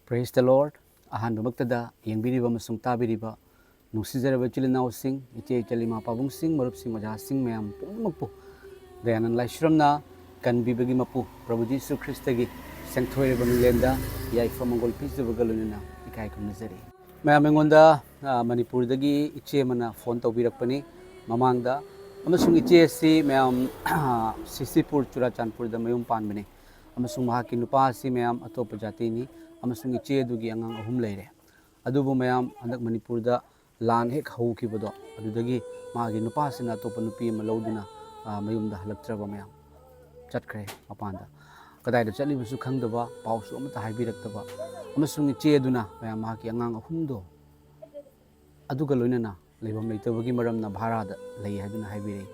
Praise the Lord. Ahanbamagtada yengbiriba amasung tabiriba nungsizaraba chilinausing iche chalima pabungsing marupsing majahsing mayam pumagpo dayanan laishramna kanbibagi mapu Prabhu Jesu Christagi sengthoireba nulenda yaifa mongol pizzabaga lunina ikai kumnazari mayam engonda Manipurdagi iche mana phone tawbirakpani mamangda amasung iche si mayam Sisipur Churachandpurda mayum panbani amasung mahaki nupa si mayam atopa jatini amasung iche dugi angang ahum leire adubu mayam handak Manipurda lan hek haukibodo adudagi magi nupa sina atopa nupi ama lauduna mayumda halaktraba mayam chatkre mapanda kadaida chalibusu khangdaba pausu amata haibirakdaba amasung iche aduna mayam magi angang ahumdo aduga loinana leibam leitabagi maramna bharada lei haduna haibirei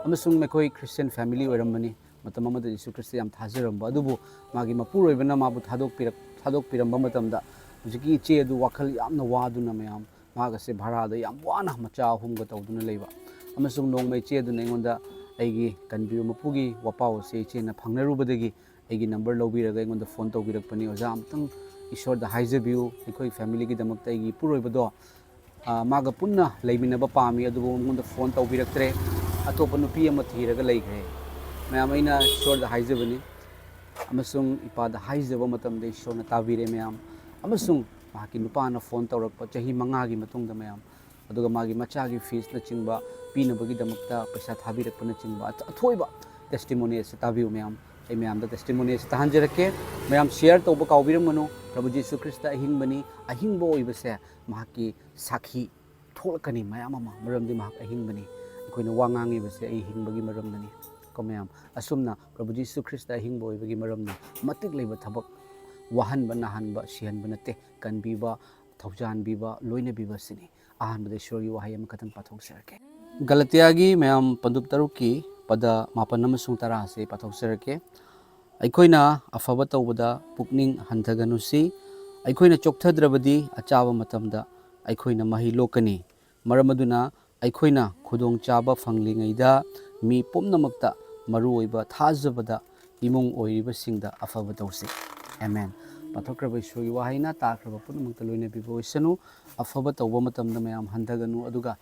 amasung mekoi Christian family oirambani matam amada Jesu Christ yam thazaramba adubu magi mapuroibana mabu thadokpiramba matamda hujiki iche adu wakhal yamna waduna mayam magase bharada yam wana macha ahumga tawduna leiba amasung nongmai iche aduna engonda aigi kanbiu mapugi wapau se iche na phangnarubadagi aigi number lobiraga engonda phone tawbirakpani oja amtang ishorda haijabiu ekoi family gi damakta aigi puroibado maga punna leiminaba pami adubu ngonda phone tawbiraktre atopa nupi ama thiraga leigre mayam aina ishorda haijabani amasung ipada haijaba matamda ishorna tabire mayam amasung mahaki nupana phone tawrakpa chahi mangagi matungda mayam aduga magi machagi fees na chingba pinabagi damakta paisa thabirakpa na chingba athoiba testimony ase tabiu mayam ai mayam da testimony ase tahanjarake mayam share tawba kawbiramano Prabhu Jesu Christ ahingbani ahingbo oibase mahaki sakhi tholakani mayam ama maramdi mahak ahingbani akoina wangangi base ai hingbagi maramdani ko mayam asumna Prabhu Jesu Christ ahingbo oibagi maramna matik leiba thabak wahanba nahanba sihanba nate kanbiba thaujanbiba loinabiba sini ahanbade shori wahai am katan pathok sarke Galatiagi mayam pandup taruki pada mapan amasung tara se pathok sarke aikoina afaba tawbada pukning hantaganusi aikoina chokthadravadi achaba matamda aikoina mahi lokani maramaduna aikoina khudong chaba phanglingaida mi pomnamakta maru oiba thajabada imong oiriba singda afaba tawsi amen pathokraba ishori wahaina takraba punamakta loina bibo isanu afaba tawba matamda mayam hantaganu aduga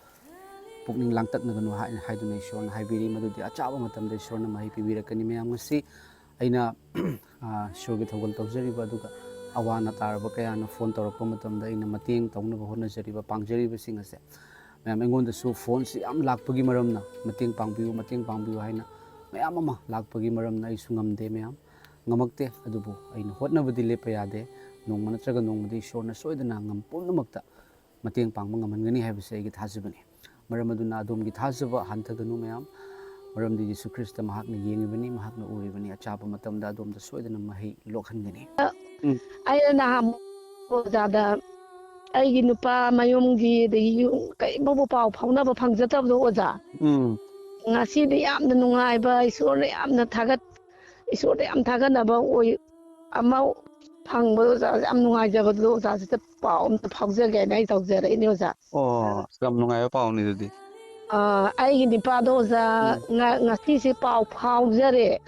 pukning langtaknaganu haiduna ishorna haibiri madudi achaba matamda ishorna mahi pibirakani mayam ngasi aina shogi thogal tawjariba aduga awana taraba kayana phone tawrakpa matamda aina mateng tawnaba honajariba pangjariba singase mayam engonda su phone si am lakpagi maramna mateng pangbiu haina mayam ama lakpagi maramna ai sungamde mayam ngamakte adubu aina hotnabadi lepa yade nongma natraga nongmadi ishorna soidana ngam pumnamakta mateng pangba ngamangani haibase aigi thajabani maramaduna adumgi thajaba hantaganu mayam maramdi Jesu Christ mahakna yengibani mahakna uribani achaba matamda adumda soidana mahi lokhangani aina na ozada aigi nupa mayumgi de kai bobo pau phaunaba phangjatabdo oza ngasi yamna nungaiba isore yamna thagat isore yam thaganaba oi ama phangbo oza yam nungaijabado oza sita pau amta phaujage nai tawjara ini oza kam nungaiba pauni dudi aigi nipado oza ngasi se pau phaujare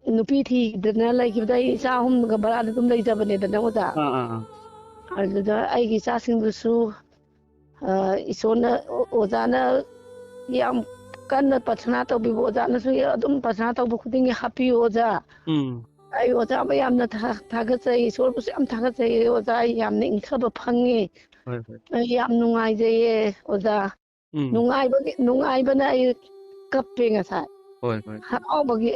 nupi thi dana laikibda isa hum ga barada dum laijabane dana oza aduda aigi sa singbusu isona ozana yam kanna pathana to bibo ozana su adum pathana to khudingi happy oza ai oza ba yamna thaga chai isor bu yam thaga chai oza yamna ingkhaba phangi yam nungai je oza nungai bana ai kappe nga sa ha bagi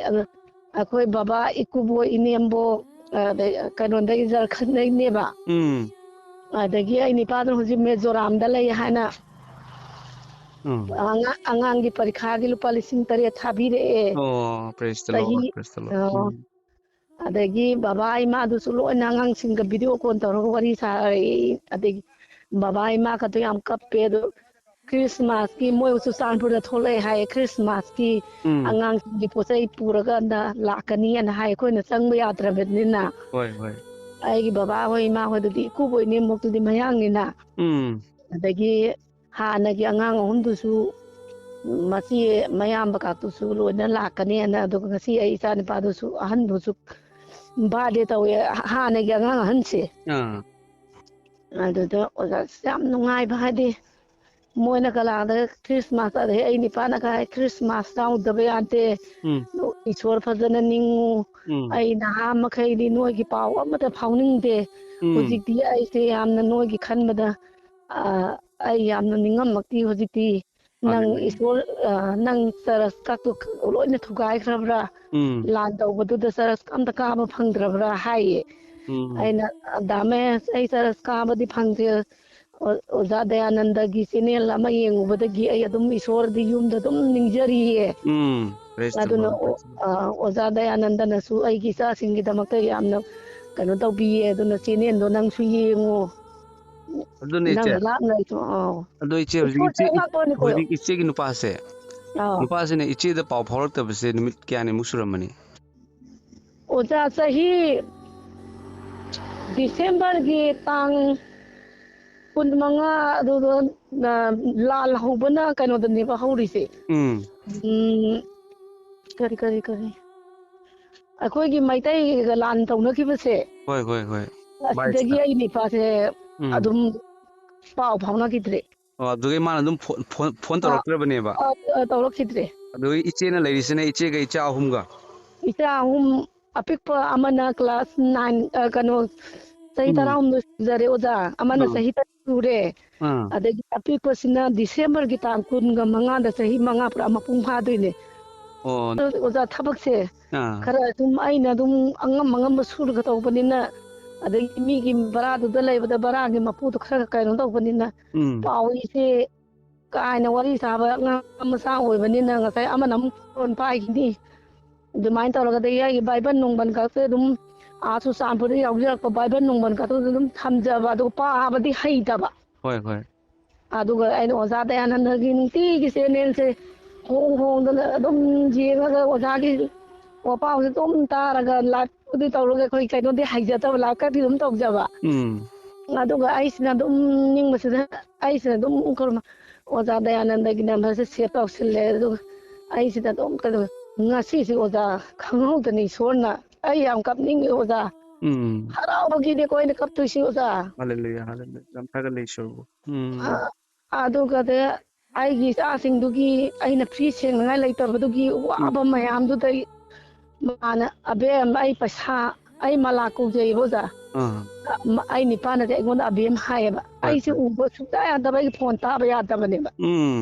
akhoi baba ikubo inembo kanonda izar khanai neba adagi ai nipadan huji Mizoram da lay hana angangi parikha gi lupa lising tare thabire praise the Lord adagi baba ai ma du sulo nangang singa video call tawro wari sa adagi baba ai ma ka to yam kappe do Christmas ki moi usu sanpur da thole hai Christmas ki angang gi posai puraga da lakani an hai ko na sangba yatra bednina aigi baba hoi ma hoi dudi ku boi ne mok dudi mayang ni na adagi hanagi angang hundusu masi mayam baka tu su lo na lakani na do ngasi ai isa ni pa du su ahan du su ꯕꯥꯔꯗꯦ ꯇꯧꯋꯦ ꯍꯥꯟꯅꯒꯤ ꯑꯉꯥꯡ ꯑꯍꯟꯁꯦ ꯑꯥ ꯑꯗꯨꯗ ꯑꯣꯖꯥꯁꯦ ꯌꯥꯝ ꯅꯨꯡꯉꯥꯏꯕ ꯍꯥꯏꯗꯤ ꯃꯣꯏꯅ ꯀꯂꯥꯗ Christmas ꯑꯗꯩ ꯑꯩ ꯅꯤꯄꯥꯅꯒ ꯍꯥꯏ ꯈ꯭ꯔꯤꯁꯃꯥꯁ ꯌꯥꯎꯗꯕ ꯌꯥꯗꯦ ꯎꯝ ꯏꯁꯣꯔ ꯐꯖꯅ ꯅꯤꯡꯉꯨ ꯎꯝ ꯑꯩ ꯅꯍꯥ ꯃꯈꯩꯗꯤ ꯅꯣꯏꯒꯤ ꯄꯥꯎ ꯑꯃꯇ ꯐꯥꯎꯅꯤꯡꯗꯦ ꯎꯝ ꯍꯧꯖꯤꯛꯇꯤ ꯑꯩꯁꯦ ꯌꯥꯝꯅ ꯅꯣꯏꯒꯤ ꯈꯟꯕꯗ ꯑꯩ ꯌꯥꯝꯅ ꯅꯤꯡꯉꯝꯃꯛꯇꯤ ꯍꯧꯖꯤꯛꯇꯤ ꯅꯪ ꯍꯜꯂꯦꯂꯨꯌꯥ ꯏꯁꯣꯔ ꯅꯪ ꯆꯔꯁ ꯀꯥꯇꯨ ꯂꯣꯏꯅ ꯊꯨꯒꯥꯏꯈ꯭ꯔꯕ꯭ꯔꯥ ꯎꯝ ꯂꯥꯟ ꯇꯧꯕꯗꯨꯗ ꯆꯔꯁ ꯑꯝꯇ ꯀꯥꯕ ꯐꯪꯗ꯭ꯔꯕ꯭ꯔꯥ ꯍꯥꯏꯌꯦ ꯎꯝ ꯑꯩꯅ ꯗꯥꯃꯦ ꯑꯩ ꯆꯔꯁ ꯀꯥꯕꯗꯤ ꯐꯪꯗꯦ ꯑꯣꯖꯥ ꯗꯌꯥꯅꯟꯗꯒꯤ ꯆꯦꯅꯦꯜ ꯑꯃ ꯌꯦꯡꯉꯨꯕꯗꯒꯤ ꯑꯩ ꯑꯗꯨꯝ ꯏꯁꯣꯔꯗꯤ ꯌꯨꯝꯗ ꯑꯗꯨꯝ ꯅꯤꯡꯖꯔꯤꯌꯦ ꯄ꯭ꯔꯦꯁ ꯗ ꯑꯗꯨꯅ ꯂꯣꯔꯗ ꯑꯣꯖꯥ ꯗꯌꯥꯅꯟꯗꯅꯁꯨ ꯑꯩꯒꯤ ꯏꯆꯥꯁꯤꯡꯒꯤꯗꯃꯛꯇ ꯌꯥꯝꯅ ꯀꯩꯅꯣ ꯇꯧꯕꯤꯌꯦ ꯑꯗꯨꯅ ꯆꯦꯅꯦꯜꯗꯣ ꯅꯪꯁꯨ ꯌꯦꯡꯉꯣ ꯑꯗꯨꯅꯦ ꯏꯆꯦ ꯅꯪꯅ ꯂꯥꯞꯅꯁꯨ ꯑꯗꯣ ꯏꯆꯦ ꯏꯁꯣꯔ ꯉꯥꯛꯇꯅꯤꯀꯣ ꯍꯧꯖꯤꯛ ꯏꯆꯦꯒꯤ ꯅꯨꯄꯥꯁꯦ ꯑꯥꯎ ꯅꯨꯄꯥꯁꯤꯅ ꯏꯆꯦꯗ ꯄꯥꯎ ꯐꯥꯎꯔꯛꯇꯕꯁꯦ ꯅꯨꯃꯤꯠ ꯀꯌꯥꯅꯤꯃꯨꯛ ꯁꯨꯔꯝꯃꯅꯤ ꯑꯣꯖꯥ ꯆꯍꯤ ꯗꯤꯁꯦꯝꯕꯔꯒꯤ ꯇꯥꯡ 15 ꯑꯗꯨꯗ ꯂꯥꯜ ꯍꯧꯕꯅ ꯀꯩꯅꯣꯗꯅꯦꯕ ꯍꯧꯔꯤꯁꯦ ꯀꯔꯤ ꯑꯩꯈꯣꯏꯒꯤ ꯃꯩꯇꯩꯒ ꯂꯥꯟ ꯇꯧꯅꯈꯤꯕꯁꯦ ꯍꯣꯏ ꯍꯣꯏ ꯍꯣꯏ ꯑꯁꯤꯗꯒꯤ ꯕꯥꯏꯁꯇ ꯑꯩ ꯅꯤꯄꯥꯁꯦ ꯎꯝ ꯑꯗꯨꯝ ꯄꯥꯎ ꯐꯥꯎꯅꯈꯤꯗ꯭ꯔꯦ ꯑꯣ ꯑꯗꯨꯒꯤ ꯃꯥꯅ ꯑꯗꯨꯝ ꯐꯣꯟ ꯇꯧꯔꯛꯇ꯭ꯔꯕꯅꯦꯕ ꯇꯧꯔꯛꯈꯤꯗ꯭ꯔꯦ ꯑꯗꯨꯒꯤ ꯏꯆꯦꯅ ꯂꯩꯔꯤꯁꯤꯅ ꯏꯆꯦꯒ ꯏꯆꯥ ꯑꯍꯨꯝꯒ ꯏꯆꯥ ꯑꯍꯨꯝ ꯑꯄꯤꯛꯄ ꯑꯃꯅ ꯀ꯭ꯂꯥꯁ 9 ꯀꯩꯅꯣ ꯆꯍꯤ ꯎꯝ 19 ꯁꯨꯖꯔꯦ ꯑꯣꯖꯥ ꯑꯃꯅ ꯑꯥ ꯆꯍꯤ 10 ꯁꯨꯔꯦ ꯑꯥ ꯑꯗꯒꯤ ꯑꯄꯤꯛꯄꯁꯤꯅ ꯗꯤꯁꯦꯝꯕꯔꯒꯤ ꯇꯥꯡ 15ꯗ ꯆꯍꯤ 5 ꯄꯨꯔꯥ ꯃꯄꯨꯡ ꯐꯥꯗꯣꯏꯅꯦ ꯑꯣ ꯑꯣꯖꯥ ꯊꯕꯛꯁꯦ ꯑꯥ ꯈꯔ ꯑꯗꯨꯝ ꯑꯩꯅ ꯑꯗꯨꯝ ꯑꯉꯝꯕ ꯁꯨꯔꯒ ꯇꯧꯕꯅꯤꯅ ꯑꯗꯒꯤ ꯃꯤꯒꯤ ꯕꯔꯥꯗꯨꯗ ꯂꯩꯕꯗ ꯕꯔꯥꯒꯤ ꯃꯄꯨꯗꯣ ꯈꯔ ꯀꯩꯅꯣ ꯇꯧꯕꯅꯤꯅ ꯎꯝ ꯄꯥꯎꯁꯦ ꯀꯥꯏꯅ ꯋꯥꯔꯤ ꯁꯥꯕ ꯑꯉꯥꯡ ꯃꯆꯥ ꯑꯣꯏꯕꯅꯤꯅ ꯉꯁꯥꯏ ꯑꯃꯅ ꯑꯃꯨꯛ ꯐꯣꯟ ꯄꯥꯏꯈꯤꯅꯤ ꯑꯗꯨꯃꯥꯏꯅ ꯇꯧꯔꯒꯗꯤ ꯑꯩꯒꯤ ꯕꯥꯏꯕꯜ ꯅꯨꯡꯕꯜ ꯈꯛꯇ ꯑꯗꯨꯝ ꯆꯨꯔꯆꯥꯟꯄꯨꯔꯗ ꯌꯥꯎꯖꯔꯛꯄ ꯕꯥꯏꯕꯜ ꯅꯨꯡꯕꯜ ꯈꯛꯇꯨꯗ ꯑꯗꯨꯝ ꯊꯝꯖꯕ ꯑꯗꯨꯒ ꯄꯥꯕꯗꯤ ꯍꯩꯇꯕ ꯍꯣꯏ ꯍꯣꯏ ꯑꯗꯨꯒ ꯑꯩꯅ ꯑꯣꯖꯥ ꯗꯌꯥꯅꯟꯗꯒꯤ ꯅꯨꯡꯇꯤꯒꯤ ꯆꯦꯅꯦꯜꯁꯦ ꯍꯣꯡꯗꯅ ꯑꯗꯨꯝ ꯌꯦꯡꯉꯒ ꯑꯣꯖꯥꯒꯤ ꯄꯥꯎꯁꯦ ꯑꯗꯨꯝ ꯇꯥꯔꯒ ꯂꯥꯏꯐꯄꯨꯗꯤ ꯇꯧꯔꯒ ꯑꯩꯈꯣꯏ ꯀꯩꯅꯣꯗꯤ ꯍꯩꯖꯗꯕ ꯂꯥꯏꯐꯀꯗꯤ ꯑꯗꯨꯝ ꯇꯧꯖꯕ ꯎꯝ ꯑꯗꯨꯒ ꯑꯩꯁꯤꯅ ꯑꯗꯨꯝ ꯅꯤꯡꯕꯁꯤꯗ ꯑꯩꯁꯤꯅ ꯑꯗꯨꯝ ꯑꯣꯖꯥ ꯗꯌꯥꯅꯟꯗꯒꯤ ꯅꯝꯕꯔꯁꯦ ꯁꯦꯚ ꯇꯧꯁꯤꯜꯂꯦ ꯑꯗꯨꯒ ꯑꯩꯁꯤꯗ ꯑꯗꯨꯝ ꯀꯩꯅꯣ ꯉꯁꯤꯁꯦ ꯑꯣꯖꯥ ꯈꯪꯍꯧꯗꯅ ꯏꯁꯣꯔꯅ ꯑꯩ ꯌꯥꯝ ꯀꯞꯅꯤꯡꯉꯦ ꯑꯣꯖꯥ ꯍꯔꯥꯎꯕꯒꯤꯅꯦꯀꯣ ꯑꯩꯅ ꯀꯞꯇꯣꯏꯁꯤ ꯑꯣꯖꯥ ꯍꯜꯂꯦꯂꯨꯌꯥ ꯍꯜꯂꯦꯂꯨꯌꯥ ꯌꯥꯝ ꯊꯥꯒꯠꯂꯦ ꯏꯁꯣꯔꯕꯨ ꯑꯗꯨꯒꯗꯤ ꯑꯩꯒꯤ ꯏꯆꯥꯁꯤꯡꯗꯨꯒꯤ ꯑꯩꯅ ꯐ꯭ꯔꯤ ꯁꯦꯡꯅꯉꯥꯏ ꯂꯩꯇꯕꯗꯨꯒꯤ ꯋꯥꯕ ꯃꯌꯥꯝꯗꯨꯗꯩ ꯃꯥꯅ ꯑꯕꯦꯝ ꯑꯩ ꯄꯩꯁꯥ ꯑꯩ ꯃꯂꯥ ꯀꯧꯖꯩꯌꯦꯕ ꯑꯣꯖꯥ ꯑꯥ ꯑꯩ ꯅꯤꯄꯥꯅꯗꯤ ꯑꯩꯉꯣꯟꯗ ꯑꯕꯦꯝ ꯍꯥꯏꯌꯦꯕ ꯍꯣꯏ ꯑꯩꯁꯦ ꯍꯣꯏ ꯎꯕ ꯁꯨꯡꯌꯥ ꯌꯥꯗꯕ ꯑꯩꯒꯤ ꯐꯣꯟ ꯇꯥꯕ ꯌꯥꯗꯕꯅꯦꯕ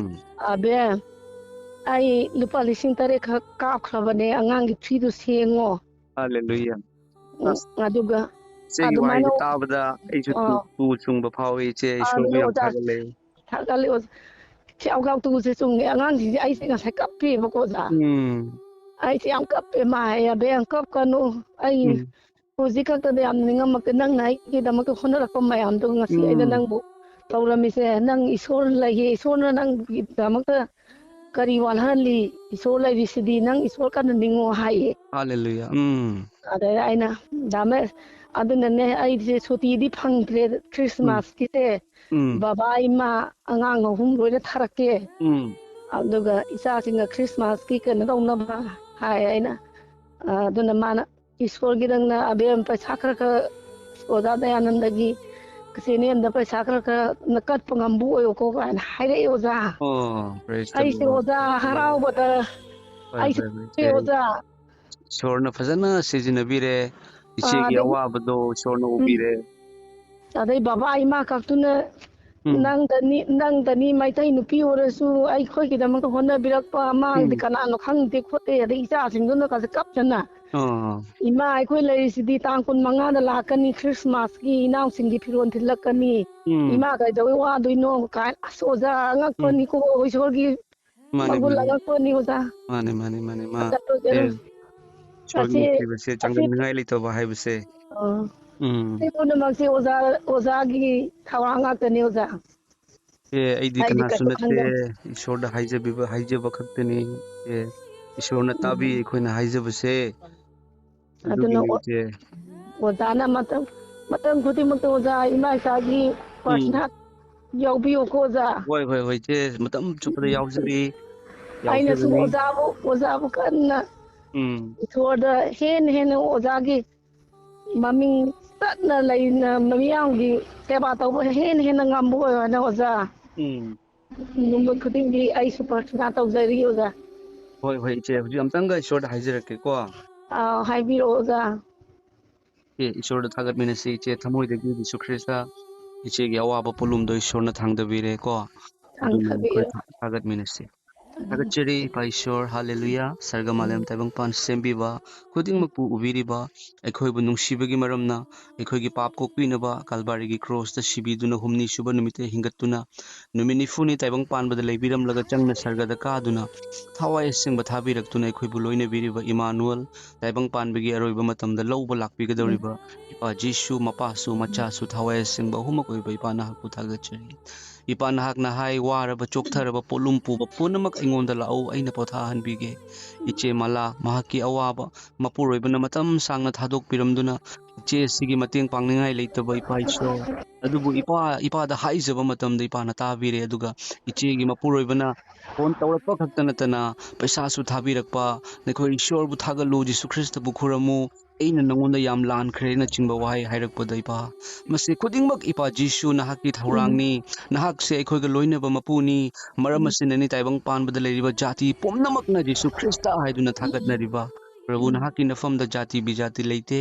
ꯑꯕꯦꯝ ꯑꯩ ꯂꯨꯄꯥ 9,000 ꯈꯛ ꯀꯥꯞꯈ꯭ꯔꯕꯅꯦ ꯑꯉꯥꯡꯒꯤ ꯐꯤꯗꯨ ꯁꯦꯡꯉꯣ ꯍꯜꯂꯦꯂꯨꯌꯥ ꯑꯁ ꯑꯗꯨꯒ ꯏꯆꯦꯒꯤ ꯑꯗꯨꯃꯥꯏꯅ ꯋꯥꯍꯩꯁꯦ ꯇꯥꯕꯗ ꯑꯩꯁꯨ ꯇꯨ ꯆꯨꯡꯕ ꯐꯥꯎꯏ ꯏꯆꯦ ꯏꯁꯣꯔꯕꯨ ꯑꯗꯨꯅ ꯌꯥꯝ ꯑꯣꯖꯥ ꯊꯥꯒꯠꯂꯦ ꯊꯥꯒꯠꯂꯦ ꯑꯣꯖꯥ ꯇꯨꯁꯦ ꯆꯨꯡꯉꯦ ꯑꯉꯥꯡꯁꯤꯡꯁꯦ ꯑꯩꯁꯦ ꯉꯁꯥꯏ ꯀꯞꯄꯦꯕꯀꯣ ꯑꯣꯖꯥ ꯑꯩꯁꯦ ꯌꯥꯝ ꯀꯞꯄꯦ ꯃꯥ ꯍꯥꯏꯌꯦ ꯑꯕꯦꯝ ꯀꯞꯀꯅꯨ ꯑꯩ ꯍꯧꯖꯤꯛ ꯈꯛꯇꯗ ꯌꯥꯝ ꯅꯤꯡꯉꯝꯃꯛꯇꯦ ꯅꯪꯅ ꯑꯩꯒꯤꯗꯃꯛꯇ ꯍꯣꯠꯅꯔꯛꯄ ꯃꯌꯥꯝꯗꯣ ꯉꯁꯤ ꯑꯩꯅ ꯅꯪꯕꯨ ꯇꯧꯔꯝꯃꯤꯁꯦ ꯅꯪ ꯏꯁꯣꯔ ꯂꯩꯌꯦ ꯏꯁꯣꯔꯅ ꯅꯪꯒꯤꯗꯃꯛꯇ ꯀꯔꯤ ꯋꯥꯠꯍꯜꯂꯤ ꯏꯁꯣꯔ ꯂꯩꯔꯤꯁꯤꯗꯤ ꯅꯪ ꯏꯁꯣꯔ ꯀꯟꯅ ꯅꯤꯡꯉꯣ ꯍꯥꯏꯌꯦ ꯍꯜꯂꯦꯂꯨꯌꯥ ꯑꯗꯩ ꯑꯩꯅ ꯗꯥꯃꯦ ꯑꯗꯨꯅꯅꯦ ꯑꯩꯁꯦ ꯁꯨꯇꯤꯗꯤ ꯐꯪꯗ꯭ꯔꯦ ꯈ꯭ꯔꯤꯁꯃꯥꯁꯀꯤꯁꯦ ꯕꯕꯥ ꯏꯃꯥ ꯑꯉꯥꯡ 3 ꯂꯣꯏꯅ ꯊꯥꯔꯛꯀꯦ ꯑꯗꯨꯒ ꯏꯆꯥꯁꯤꯡꯒ ꯈ꯭ꯔꯤꯁꯃꯥꯁꯀꯤ ꯀꯩꯅꯣ ꯇꯧꯅꯕ ꯍꯥꯏ ꯑꯩꯅ ꯑꯗꯨꯅ ꯃꯥꯅ ꯏꯁꯣꯔꯒꯤ ꯅꯪꯅ ꯑꯕꯦꯝ ꯄꯩꯁꯥ ꯈꯔ ꯑꯣꯖꯥ ꯗꯌꯥꯅꯟꯗꯒꯤ ꯆꯦꯅꯦꯜꯗ ꯄꯩꯁꯥ ꯈꯔ ꯀꯠꯄ ꯉꯝꯕ ꯑꯣꯏꯌꯨꯀꯣ ꯀꯥꯏꯅ ꯍꯥꯏꯔꯛꯑꯦ ꯑꯣꯖꯥ ꯑꯣ ꯄ꯭ꯔꯦꯁ ꯗ ꯑꯩꯁꯦ ꯂꯣꯔꯗ ꯑꯣꯖꯥ ꯍꯔꯥꯎꯕꯗ ꯍꯣꯏ ꯑꯩꯁꯦ ꯍꯣꯏ ꯏꯆꯦ ꯑꯣꯖꯥ ꯏꯁꯣꯔꯅ ꯐꯖꯅ ꯁꯤꯖꯤꯟꯅꯕꯤꯔꯦ ꯏꯆꯦꯒꯤ ꯑꯗꯒꯤ ꯑꯋꯥꯕꯗꯣ ꯏꯁꯣꯔꯅ ꯎꯕꯤꯔꯦ ꯑꯗꯩ ꯕꯕꯥ ꯏꯃꯥ ꯈꯛꯇꯨꯅ ꯅꯪꯗꯅꯤ ꯃꯩꯇꯩ ꯅꯨꯄꯤ ꯑꯣꯏꯔꯁꯨ ꯑꯩꯈꯣꯏꯒꯤꯗꯃꯛꯇ ꯍꯣꯠꯅꯕꯤꯔꯛꯄ ꯃꯥꯡꯗꯤ ꯀꯅꯥꯅꯣ ꯈꯪꯗꯦ ꯈꯣꯠꯇꯦ ꯑꯗꯩ ꯏꯆꯥꯁꯤꯡꯗꯨꯅ ꯀꯞꯇꯅ ꯏꯃꯥ ꯑꯩꯈꯣꯏ ꯂꯩꯔꯤꯁꯤꯗꯤ ꯇꯥꯡ 15ꯗ ꯂꯥꯛꯀꯅꯤ ꯈ꯭ꯔꯤꯁꯃꯥꯁꯀꯤ ꯏꯅꯥꯎꯁꯤꯡꯒꯤ ꯐꯤꯔꯣꯜ ꯊꯤꯜꯂꯛꯀꯅꯤ ꯏꯃꯥ ꯀꯩꯗꯧꯕꯩ ꯋꯥꯗꯣꯏꯅꯣ ꯀꯥꯏ ꯑꯁ ꯑꯣꯖꯥ ꯑꯉꯛꯄꯅꯤꯀꯣ ꯏꯁꯣꯔꯒꯤ ꯃꯥꯅꯤ ꯃꯒꯨꯟ ꯃꯥꯅꯤ ꯑꯉꯛꯄꯅꯤ ꯑꯣꯖꯥ ꯃꯥꯅꯤ ꯃꯥꯅꯤ ꯃꯥꯅꯤ ꯏꯁꯣꯔꯒꯤ ꯑꯁꯤ ꯅꯨꯡꯁꯤꯕꯁꯦ ꯆꯥꯡꯗꯝꯅꯤꯡꯉꯥꯏ ꯂꯩꯇꯕ ꯍꯥꯏꯕꯁꯦ ꯁꯤ ꯄꯨꯝꯅꯃꯛꯁꯦ ꯑꯣꯖꯥꯒꯤ ꯊꯧꯔꯥꯡ ꯉꯥꯛꯇꯅꯤ ꯑꯣꯖꯥ ꯑꯩꯗꯤ ꯑꯩꯗꯤ ꯀꯅꯥꯁꯨ ꯀꯩꯁꯨ ꯅꯠꯇꯦ ꯈꯪꯗꯦ ꯏꯁꯣꯔꯗ ꯍꯥꯏꯖꯕ ꯈꯛꯇꯅꯤ ꯏꯁꯣꯔꯅ ꯇꯥꯕꯤ ꯑꯩꯈꯣꯏꯅ ꯍꯥꯏꯖꯕꯁꯦ ꯑꯗꯨꯅ ꯑꯗꯨꯒꯤꯅꯤ ꯏꯆꯦ ꯑꯣꯖꯥꯅ ꯃꯇꯝ ꯈꯨꯗꯤꯡꯃꯛꯇ ꯑꯣꯖꯥ ꯏꯃꯥ ꯏꯆꯥꯒꯤ ꯄ꯭ꯔꯊꯅꯥ ꯌꯥꯎꯕꯤꯌꯨꯀꯣ ꯑꯣꯖꯥ ꯍꯣꯏ ꯏꯆꯦ ꯃꯇꯝ ꯆꯨꯞꯄꯗ ꯌꯥꯎꯖꯔꯤ ꯑꯩꯅꯁꯨ ꯌꯥꯎꯖꯒꯅꯤ ꯑꯣꯖꯥꯕꯨ ꯀꯟꯅ ꯏꯁꯣꯔꯗ ꯍꯦꯟꯅ ꯑꯣꯖꯥꯒꯤ ꯃꯃꯤꯡ ꯆꯠꯅ ꯂꯩꯅ ꯃꯤꯌꯥꯝꯒꯤ ꯁꯦꯕꯥ ꯇꯧꯕ ꯍꯦꯟꯅ ꯉꯝꯕ ꯑꯣꯏꯌꯣꯅ ꯑꯣꯖꯥ ꯅꯨꯃꯤꯠ ꯈꯨꯗꯤꯡꯒꯤ ꯑꯩꯁꯨ ꯄ꯭ꯔꯊꯅꯥ ꯇꯧꯖꯔꯤ ꯑꯣꯖꯥ ꯍꯣꯏ ꯍꯣꯏ ꯏꯆꯦ ꯍꯧꯖꯤꯛ ꯑꯝꯇꯪꯒ ꯏꯁꯣꯔꯗ ꯍꯥꯏꯖꯔꯛꯀꯦꯀꯣ ꯍꯥꯏꯕꯤꯔꯛꯑꯣ ꯑꯣꯖꯥ ꯏꯁꯣꯔꯗ ꯊꯥꯒꯠꯃꯤꯟꯅꯁꯤ ꯏꯆꯦ ꯊꯃꯣꯏꯗꯒꯤ ꯖꯤꯁꯨ ꯈ꯭ꯔꯤꯁꯇ ꯏꯆꯦꯒꯤ ꯑꯋꯥꯕ ꯄꯣꯠꯂꯨꯝꯗꯣ ꯏꯁꯣꯔꯅ ꯊꯥꯡꯗꯕꯤꯔꯦꯀꯣ ꯑꯗꯨꯅ ꯑꯩꯈꯣꯏ ꯊꯥꯡꯊꯕꯤꯔꯣ ꯊꯥꯒꯠꯃꯤꯟꯅꯁꯤ ꯊꯥꯒꯠꯆꯔꯤ ꯏꯄꯥ ꯏꯁꯣꯔ ꯍꯥꯂꯦꯂꯨꯌꯥ ꯁꯔꯒ ꯃꯥꯂꯦꯝ ꯇꯥꯏꯕꯪꯄꯥꯟ ꯁꯦꯝꯕꯤꯕ ꯈꯨꯗꯤꯡꯃꯛꯄꯨ ꯎꯕꯤꯔꯤꯕ ꯑꯩꯈꯣꯏꯕꯨ ꯅꯨꯡꯁꯤꯕꯒꯤ ꯃꯔꯝꯅ ꯑꯩꯈꯣꯏꯒꯤ ꯄꯥꯞ ꯀꯣꯛꯄꯤꯅꯕ ꯀꯜꯕꯥꯔꯤꯒꯤ ꯀ꯭ꯔꯣꯁꯇ ꯁꯤꯕꯤꯗꯨꯅ ꯍꯨꯝꯅꯤ ꯁꯨꯕ ꯅꯨꯃꯤꯠꯇ ꯍꯤꯡꯒꯠꯇꯨꯅ ꯅꯨꯃꯤꯠ 40ꯅꯤ ꯇꯥꯏꯕꯪ ꯄꯥꯟꯕꯗ ꯂꯩꯕꯤꯔꯝꯂꯒ ꯆꯪꯅ ꯁꯔꯒꯗ ꯀꯥꯗꯨꯅ ꯊꯋꯥꯏ ꯑꯁꯦꯡꯕ ꯊꯥꯕꯤꯔꯛꯇꯨꯅ ꯑꯩꯈꯣꯏꯕꯨ ꯂꯣꯏꯅꯕꯤꯔꯤꯕ ꯏꯃꯥꯅꯨꯑꯦꯜ ꯇꯥꯏꯕꯪ ꯄꯥꯟꯕꯒꯤ ꯑꯔꯣꯏꯕ ꯃꯇꯝꯗ ꯂꯧꯕ ꯂꯥꯛꯄꯤꯒꯗꯧꯔꯤꯕ ꯏꯄꯥ ꯖꯤꯁꯨ ꯃꯄꯥꯁꯨ ꯃꯆꯥꯁꯨ ꯊꯋꯥꯏ ꯑꯁꯦꯡꯕ ꯑꯍꯨꯝꯃꯛ ꯑꯣꯏꯕ ꯏꯄꯥ ꯅꯍꯥꯛꯄꯨ ꯊꯥꯒꯠꯆꯔꯤ ꯏꯄꯥ ꯅꯍꯥꯛꯅ ꯍꯥꯏ ꯋꯥꯔꯕ ꯆꯣꯛꯊꯔꯕ ꯄꯣꯠꯂꯨꯝ ꯄꯨꯕ ꯄꯨꯝꯅꯃꯛ ꯑꯩꯉꯣꯟꯗ ꯂꯥꯛꯎ ꯑꯩꯅ ꯄꯣꯊꯥꯍꯟꯕꯤꯒꯦ ꯏꯆꯦ ꯃꯂꯥ ꯃꯍꯥꯛꯀꯤ ꯑꯋꯥꯕ ꯃꯄꯨꯔꯣꯏꯕꯅ ꯃꯇꯝ ꯁꯥꯡꯅ ꯊꯥꯗꯣꯛꯄꯤꯔꯝꯗꯨꯅ ꯏꯆꯦ ꯑꯁꯤꯒꯤ ꯃꯇꯦꯡ ꯄꯥꯡꯅꯤꯡꯉꯥꯏ ꯂꯩꯇꯕ ꯏꯄꯥ ꯏꯁꯣꯔ ꯑꯗꯨꯕꯨ ꯏꯄꯥꯗ ꯍꯥꯏꯖꯕ ꯃꯇꯝꯗ ꯏꯄꯥꯅ ꯇꯥꯕꯤꯔꯦ ꯑꯗꯨꯒ ꯏꯆꯦꯒꯤ ꯃꯄꯨꯔꯣꯏꯕꯅ ꯐꯣꯟ ꯇꯧꯔꯛꯄ ꯈꯛꯇ ꯅꯠꯇꯅ ꯄꯩꯁꯥꯁꯨ ꯊꯥꯕꯤꯔꯛꯄ ꯅꯈꯣꯏ ꯏꯁꯣꯔꯕꯨ ꯊꯥꯒꯠꯂꯨ ꯖꯤꯁꯨ ꯈ꯭ꯔꯤꯁꯇꯕꯨ ꯈꯨꯔꯝꯃꯨ ꯑꯩꯅ ꯅꯉꯣꯟꯗ ꯌꯥꯝ ꯂꯥꯟꯈ꯭ꯔꯦꯅꯆꯤꯡꯕ ꯋꯥꯍꯩ ꯍꯥꯏꯔꯛꯄꯗ ꯏꯄꯥ ꯃꯁꯤ ꯈꯨꯗꯤꯡꯃꯛ ꯏꯄꯥ ꯖꯤꯁꯨ ꯅꯍꯥꯛꯀꯤ ꯊꯧꯔꯥꯡꯅꯤ ꯅꯍꯥꯛꯁꯦ ꯑꯩꯈꯣꯏꯒ ꯂꯣꯏꯅꯕ ꯃꯄꯨꯅꯤ ꯃꯔꯝ ꯑꯁꯤꯅꯅꯤ ꯇꯥꯏꯕꯪ ꯄꯥꯟꯕꯗ ꯂꯩꯔꯤꯕ ꯖꯥꯇꯤ ꯄꯨꯝꯅꯃꯛꯅ ꯖꯤꯁꯨ ꯈ꯭ꯔꯤꯁꯇ ꯍꯥꯏꯗꯨꯅ ꯊꯥꯒꯠꯅꯔꯤꯕ ꯄ꯭ꯔꯚꯨ ꯅꯍꯥꯛꯀꯤ ꯅꯐꯝꯗ ꯖꯥꯇꯤ ꯕꯤꯖꯥꯇꯤ ꯂꯩꯇꯦ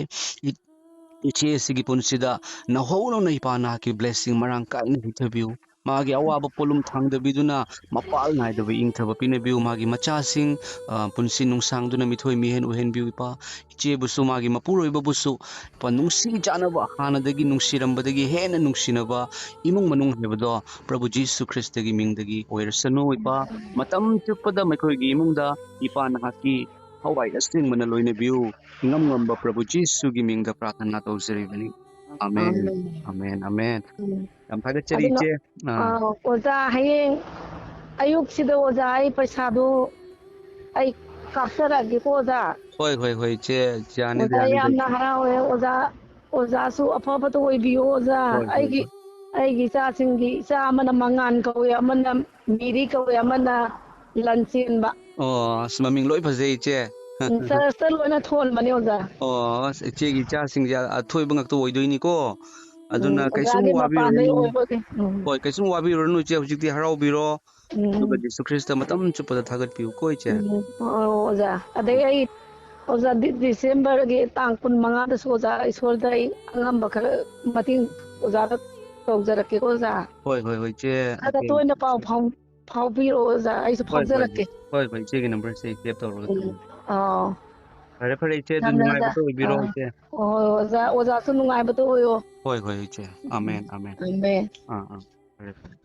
ꯏꯆꯦ ꯑꯁꯤꯒꯤ ꯄꯨꯟꯁꯤꯗ ꯅꯧꯍꯧꯅꯅ ꯏꯄꯥ ꯅꯍꯥꯛꯀꯤ ꯕ꯭ꯂꯦꯁꯤꯡ ꯃꯔꯥꯡ ꯀꯥꯏꯅ ꯄꯤꯊꯕꯤꯌꯨ ꯃꯥꯒꯤ ꯑꯋꯥꯕ ꯄꯣꯠꯂꯨꯝ ꯊꯥꯡꯗꯕꯤꯗꯨꯅ ꯃꯄꯥꯜ ꯅꯥꯏꯗꯕ ꯏꯪꯊꯕ ꯄꯤꯅꯕꯤꯌꯨ ꯃꯥꯒꯤ ꯃꯆꯥꯁꯤꯡ ꯄꯨꯟꯁꯤ ꯅꯨꯡꯁꯥꯡꯗꯨꯅ ꯃꯤꯊꯣꯏ ꯃꯤꯍꯦꯟ ꯑꯣꯏꯍꯟꯕꯤꯌꯨ ꯏꯄꯥ ꯏꯆꯦꯕꯨꯁꯨ ꯃꯥꯒꯤ ꯃꯄꯨꯔꯣꯏꯕꯕꯨꯁꯨ ꯏꯄꯥ ꯅꯨꯡꯁꯤ ꯆꯥꯅꯕ ꯍꯥꯟꯅꯗꯒꯤ ꯅꯨꯡꯁꯤꯔꯝꯕꯗꯒꯤ ꯍꯦꯟꯅ ꯅꯨꯡꯁꯤꯅꯕ ꯏꯃꯨꯡ ꯃꯅꯨꯡ ꯍꯥꯏꯕꯗꯣ ꯄ꯭ꯔꯚꯨ ꯖꯤꯁꯨ ꯈ꯭ꯔꯤꯁꯇꯒꯤ ꯃꯤꯡꯗꯒꯤ ꯑꯣꯏꯔꯁꯅꯨ ꯏꯄꯥ ꯃꯇꯝ ꯆꯨꯞꯄꯗ ꯃꯈꯣꯏꯒꯤ ꯏꯃꯨꯡꯗ ꯏꯄꯥ ꯅꯍꯥꯛꯀꯤ ꯊꯋꯥꯏ ꯑꯁꯦꯡꯕꯅ ꯂꯣꯏꯅꯕꯤꯌꯨ ꯏꯉꯝ ꯉꯝꯕ ꯄ꯭ꯔꯚꯨ ꯖꯤꯁꯨꯒꯤ ꯃꯤꯡꯗ ꯄ꯭ꯔꯥꯊꯅꯥ ꯇꯧꯖꯔꯤꯕꯅꯤ ꯑꯃꯦꯟ ꯑꯃꯦꯟ ꯑꯃꯦꯟ ꯌꯥꯝ ꯊꯥꯒꯠꯆꯔꯤ ꯑꯗꯨꯅ ꯏꯆꯦ ꯑꯣꯖꯥ ꯍꯌꯦꯡ ꯑꯌꯨꯛꯁꯤꯗ ꯑꯣꯖꯥ ꯑꯩ ꯄꯩꯁꯥꯗꯨ ꯑꯩ ꯀꯥꯞꯆꯔꯛꯑꯒꯦꯀꯣ ꯑꯣꯖꯥ ꯍꯣꯏ ꯍꯣꯏ ꯍꯣꯏ ꯏꯆꯦ ꯌꯥꯅꯤꯗ ꯑꯣꯖꯥ ꯌꯥꯅꯤꯗ ꯌꯥꯝꯅ ꯍꯔꯥꯎꯋꯦ ꯑꯣꯖꯥꯁꯨ ꯑꯐꯕꯇ ꯑꯣꯏꯕꯤꯌꯨ ꯑꯣꯖꯥ ꯍꯣꯏ ꯍꯣꯏ ꯑꯩꯒꯤ ꯍꯣꯏ ꯑꯩꯒꯤ ꯏꯆꯥꯁꯤꯡꯒꯤ ꯏꯆꯥ ꯑꯃꯅ ꯃꯉꯥꯟ ꯀꯧꯏ ꯑꯃꯅ ꯃꯤꯔꯤ ꯀꯧꯏ ꯑꯃꯅ ꯂꯟꯆꯦꯟꯕ ꯑꯣ ꯑꯁ ꯃꯃꯤꯡ ꯂꯣꯏ ꯐꯖꯩ ꯏꯆꯦ ꯆꯔꯁꯇ ꯂꯣꯏꯅ ꯊꯣꯟꯕꯅꯦ ꯑꯣꯖꯥ ꯑꯣ ꯑꯁ ꯏꯆꯦꯒꯤ ꯏꯆꯥꯁꯤꯡꯁꯦ ꯑꯊꯣꯏꯕ ꯉꯥꯛꯇ ꯑꯣꯏꯗꯣꯏꯅꯤꯀꯣ ꯑꯗꯨꯅ ꯀꯩꯁꯨꯝ ꯑꯣꯖꯥꯒꯤ ꯃꯄꯥꯟꯗꯩ ꯋꯥꯕꯤꯔꯨꯔꯅꯨ ꯑꯣꯏꯕꯒꯤ ꯍꯣꯏ ꯀꯩꯁꯨꯝ ꯋꯥꯕꯤꯔꯨꯔꯅꯨ ꯏꯆꯦ ꯍꯧꯖꯤꯛꯇꯤ ꯍꯔꯥꯎꯕꯤꯔꯣ ꯑꯗꯨꯒ ꯎꯝ ꯖꯤꯁꯨ ꯈ꯭ꯔꯤꯁꯇ ꯃꯇꯝ ꯆꯨꯞꯄꯗ ꯊꯥꯒꯠꯄꯤꯌꯨ ꯀꯣ ꯏꯆꯦ ꯑꯣꯖꯥ ꯑꯗꯩ ꯑꯩ ꯑꯣꯖꯥ ꯗꯤꯁꯦꯝꯕꯔꯒꯤ ꯇꯥꯡ 15ꯗꯁꯨ ꯑꯣꯖꯥ ꯏꯁꯣꯔꯗ ꯑꯩ ꯑꯉꯝꯕ ꯈꯔ ꯃꯇꯦꯡ ꯑꯣꯖꯥꯗ ꯇꯧꯖꯔꯛꯀꯦꯀꯣ ꯑꯣꯖꯥ ꯍꯣꯏ ꯍꯣꯏ ꯍꯣꯏ ꯏꯆꯦ ꯈꯔ ꯇꯣꯏꯅ ꯄꯥꯎ ꯐꯥꯎꯕꯤꯔꯛꯑꯣ ꯑꯣꯖꯥ ꯑꯩꯁꯨ ꯍꯣꯏ ꯍꯣꯏ ꯐꯥꯎꯖꯔꯛꯀꯦ ꯍꯣꯏ ꯍꯣꯏ ꯏꯆꯦꯒꯤ ꯅꯝꯕꯔꯁꯦ ꯁꯦꯚ ꯇꯧꯔꯒ ꯊꯝꯃꯦ ꯑꯥꯎ ꯐꯔꯦ ꯐꯔꯦ ꯏꯆꯦ ꯑꯗꯨ ꯌꯥꯝꯅ ꯑꯣꯖꯥ ꯅꯨꯡꯉꯥꯏꯕꯗꯣ ꯑꯣꯏꯕꯤꯔꯣ ꯏꯆꯦ ꯍꯣꯏ ꯑꯣꯖꯥꯁꯨ ꯅꯨꯡꯉꯥꯏꯕꯗꯣ ꯑꯣꯏꯌꯣ ꯍꯣꯏ ꯍꯣꯏ ꯏꯆꯦ ꯑꯃꯦꯟ ꯑꯃꯦꯟ ꯑꯃꯦꯟ ꯐꯔꯦ ꯐꯔꯦ